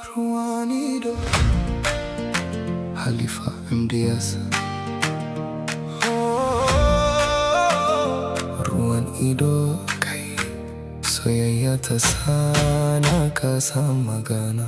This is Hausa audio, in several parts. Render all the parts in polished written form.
RUWAN IDO HALIFA MDS RUWAN IDO kai soyayya ta sana kasa magana.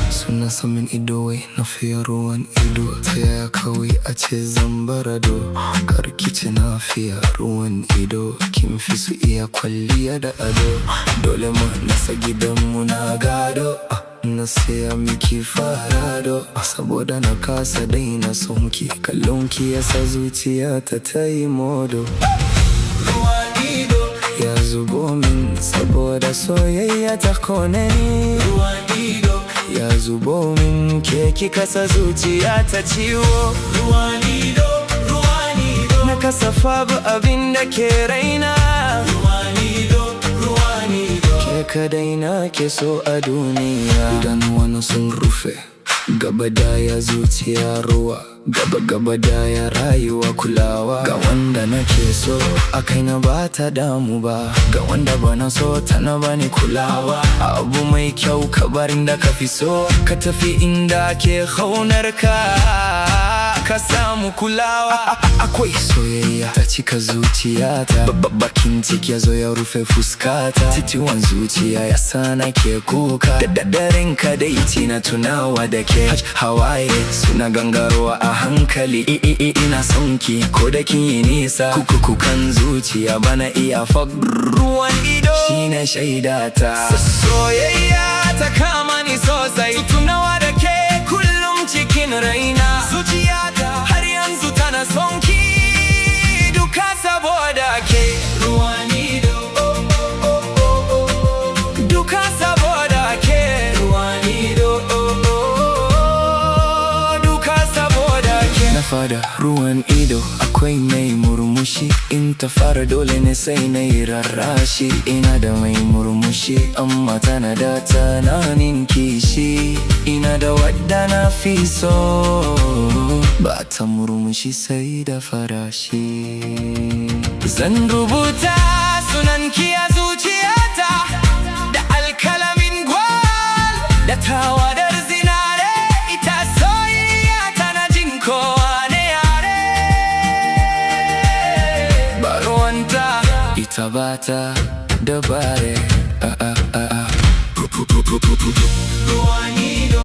Suna samin ido wai na fiye ruwan ido, ta yaya kawai a ce zan barado. Karkici na fiye ruwan ido, kin fi su iya kwalliya da ado. Dole ma nasa gidanmu na gado, na siya miki farado. Saboda na kasa daina sonki, kallonki yasa zuciya ta yi modo. Ruwan ido ya zubo min saboda soyayya ta kone ni. Ruwan ido ya zubo min ke kika sa zuciya ta ciwo. Ruwan ido, ruwan ido, na kasa fabu abin da ke raina. Ruwan ido, ruwan ido, ke kadai na ke so a duniya. Idan wani sun rufe gaba daya zuciya ruwa, gaba daya rayuwa kulawa. Ga wanda nake so a kaina ba ta damu ba, ga wanda bana so tana bani kulawa. Abu mai kyau ka bar inda ka fi so, ka tafi inda ke kaunar ka samu kulawa. Akwai soyayya ta cika zuciyata, bakin ciki ya zo ya rufe fuskata. Titiwan zuciya ya sana ke kuka, da daren ka dai tina tunawa da ke. Hawaye suna gangarowa a hankali, ina son ki ko da kin yi nisa. Kukan zuciya bana iya fag. Ruwan ido shine shaidata, soyayya ta kama ni sosai. Tunawa da ke kullum cikin raina, zuciyata har yanzu tana son ki, duka saboda ke. Ruwan ido, duka saboda ke. Ruwan ido, duka saboda ke. Na fada ruwan ido akwai mai murmushi, in ta fara dole ne sai na yi rarrashi. Ina da mai murmushi amma tana da tunanin kishi. Ina da wadda na fi so, ba ta murmushi sai da farashi. Zan rubuta sunanki a zuciyata da alkalamin gwal, da tawadar zinare. Ita soyayya tana jin kowa ne yare. Ba ruwanta ita bata dabare. Ruwan ido.